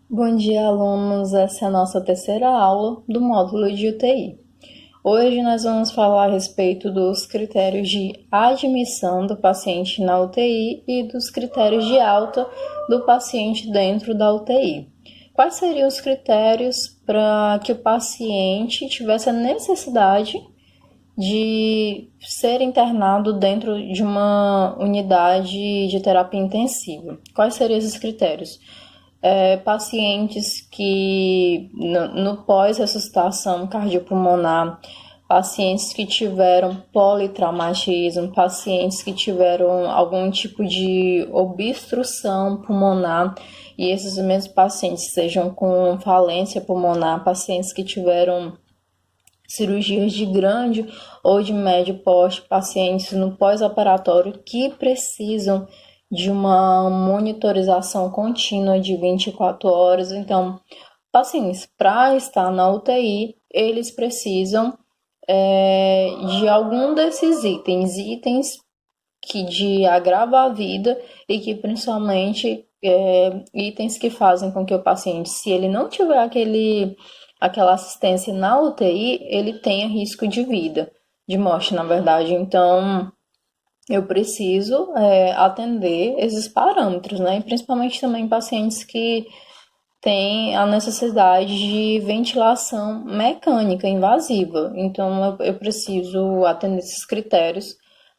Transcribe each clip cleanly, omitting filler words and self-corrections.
Bom dia, alunos. Essa é a nossa terceira aula do módulo de UTI. Hoje nós vamos falar a respeito dos critérios de admissão do paciente na UTI e dos critérios de alta do paciente dentro da UTI. Quais seriam os critérios para que o paciente tivesse a necessidade de ser internado dentro de uma unidade de terapia intensiva? Quais seriam esses critérios? Pacientes que no pós-ressuscitação cardiopulmonar, pacientes que tiveram politraumatismo, pacientes que tiveram algum tipo de obstrução pulmonar, e esses mesmos pacientes sejam com falência pulmonar, pacientes que tiveram cirurgias de grande ou de médio porte, pacientes no pós-operatório que precisam de uma monitorização contínua de 24 horas. Então, pacientes, para estar na UTI, eles precisam de algum desses itens que de agrava a vida e que principalmente itens que fazem com que o paciente, se ele não tiver aquela assistência na UTI, ele tenha risco de vida, de morte, na verdade. Então, eu preciso atender esses parâmetros, né? E principalmente também pacientes que têm a necessidade de ventilação mecânica invasiva. Então, eu preciso atender esses critérios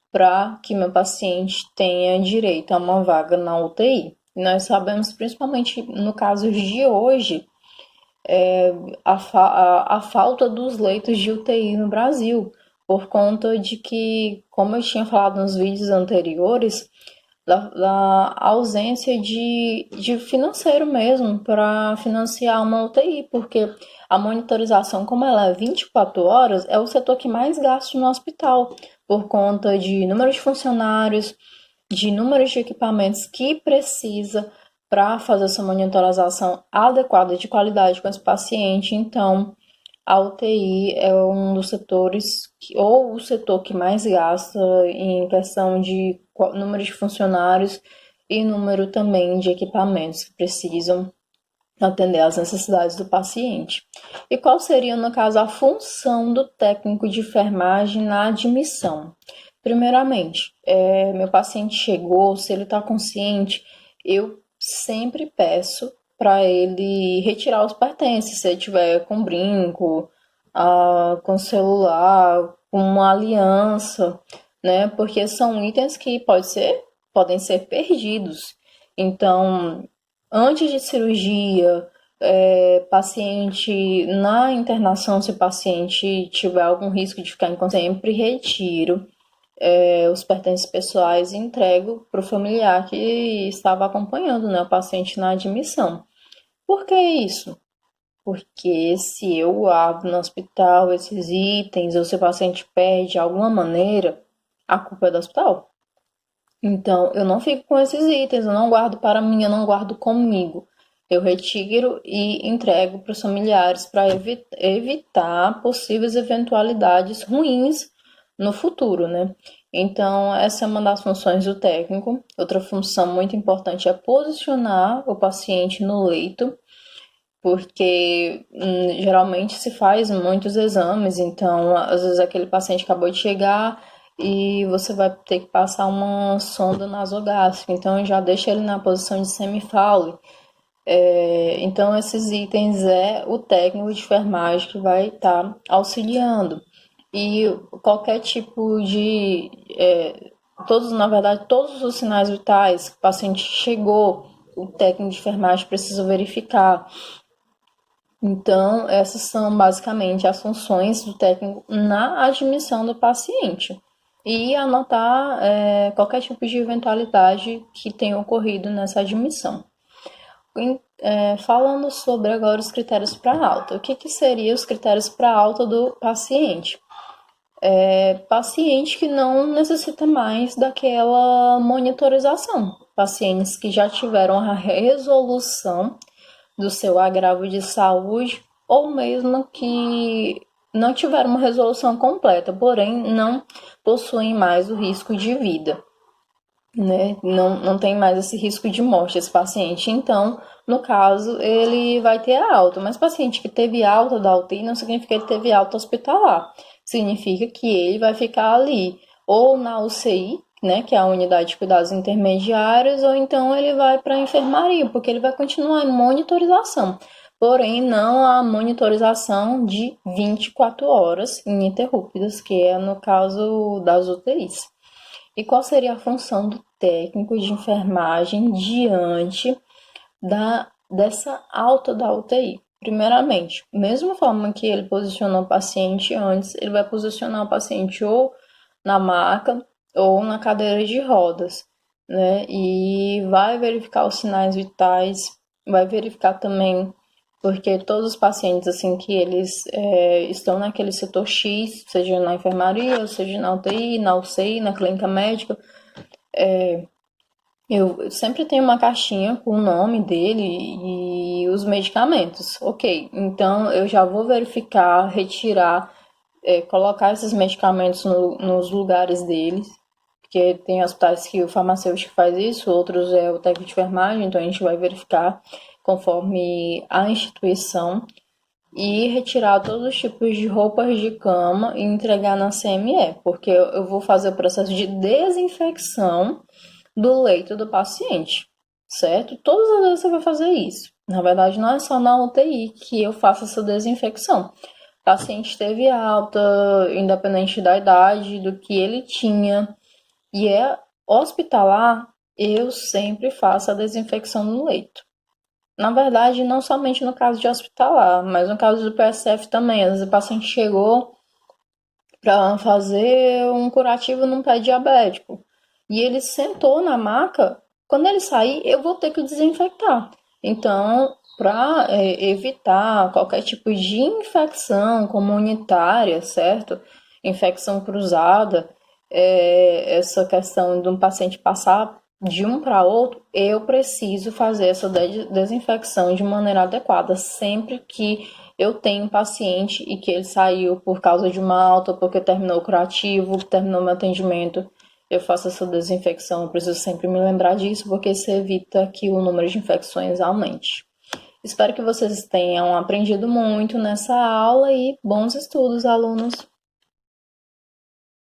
para que meu paciente tenha direito a uma vaga na UTI. Nós sabemos, principalmente no caso de hoje, a falta dos leitos de UTI no Brasil, por conta de que, como eu tinha falado nos vídeos anteriores, da ausência de financeiro mesmo para financiar uma UTI, porque a monitorização, como ela é 24 horas, é o setor que mais gasta no hospital, por conta de número de funcionários, de números de equipamentos que precisa para fazer essa monitorização adequada de qualidade com esse paciente. Então, a UTI é um dos setores, ou o setor que mais gasta em questão de número de funcionários e número também de equipamentos que precisam atender às necessidades do paciente. E qual seria, no caso, a função do técnico de enfermagem na admissão? Primeiramente, meu paciente chegou, se ele está consciente, eu sempre peço para ele retirar os pertences, se ele tiver com brinco, com celular, com uma aliança, né? Porque são itens que podem ser perdidos. Então, antes de cirurgia, paciente na internação, se o paciente tiver algum risco de ficar inconsciente, sempre retiro os pertences pessoais e entrego para o familiar que estava acompanhando, né, o paciente na admissão. Por que isso? Porque se eu guardo no hospital esses itens ou se o paciente perde de alguma maneira, a culpa é do hospital. Então, eu não fico com esses itens, eu não guardo para mim, eu não guardo comigo. Eu retiro e entrego para os familiares para evitar possíveis eventualidades ruins no futuro, né? Então, essa é uma das funções do técnico. Outra função muito importante é posicionar o paciente no leito, porque geralmente se faz muitos exames, então às vezes aquele paciente acabou de chegar e você vai ter que passar uma sonda nasogástrica, então já deixa ele na posição de semi-Fowler. Então esses itens é o técnico de enfermagem que vai estar auxiliando. E qualquer tipo de na verdade, todos os sinais vitais que o paciente chegou, o técnico de enfermagem precisa verificar. Então, essas são basicamente as funções do técnico na admissão do paciente. E anotar qualquer tipo de eventualidade que tenha ocorrido nessa admissão. Falando sobre agora os critérios para alta. O que seriam os critérios para alta do paciente? Paciente que não necessita mais daquela monitorização. Pacientes que já tiveram a resolução do seu agravo de saúde, ou mesmo que não tiveram uma resolução completa, porém não possuem mais o risco de vida, né? Não tem mais esse risco de morte esse paciente. Então, no caso, ele vai ter a alta. Mas paciente que teve alta da UTI não significa que ele teve alta hospitalar. Significa que ele vai ficar ali, ou na UCI, né, que é a unidade de cuidados intermediários, ou então ele vai para a enfermaria, porque ele vai continuar em monitorização. Porém, não a monitorização de 24 horas ininterruptas, que é no caso das UTIs. E qual seria a função do técnico de enfermagem diante dessa alta da UTI? Primeiramente, mesma forma que ele posicionou o paciente antes, ele vai posicionar o paciente ou na maca ou na cadeira de rodas, né? E vai verificar os sinais vitais, vai verificar também, porque todos os pacientes, assim, que eles estão naquele setor X, seja na enfermaria, seja na UTI, na UCI, na clínica médica, eu sempre tenho uma caixinha com o nome dele e os medicamentos. Ok, então eu já vou verificar, retirar, colocar esses medicamentos nos lugares deles, porque tem hospitais que o farmacêutico faz isso, outros é o técnico de enfermagem, então a gente vai verificar conforme a instituição e retirar todos os tipos de roupas de cama e entregar na CME, porque eu vou fazer o processo de desinfecção do leito do paciente, certo? Todas as vezes você vai fazer isso. Na verdade, não é só na UTI que eu faço essa desinfecção. O paciente teve alta, independente da idade, do que ele tinha, e é hospitalar, eu sempre faço a desinfecção no leito. Na verdade, não somente no caso de hospitalar, mas no caso do PSF também. Às vezes o paciente chegou para fazer um curativo num pé diabético e ele sentou na maca. Quando ele sair, eu vou ter que desinfectar. Então, para evitar qualquer tipo de infecção comunitária, certo? Infecção cruzada, essa questão de um paciente passar de um para outro, eu preciso fazer essa desinfecção de maneira adequada, sempre que eu tenho um paciente e que ele saiu por causa de uma alta, porque terminou o curativo, terminou meu atendimento, eu faço essa desinfecção. Eu preciso sempre me lembrar disso, porque isso evita que o número de infecções aumente. Espero que vocês tenham aprendido muito nessa aula e bons estudos, alunos!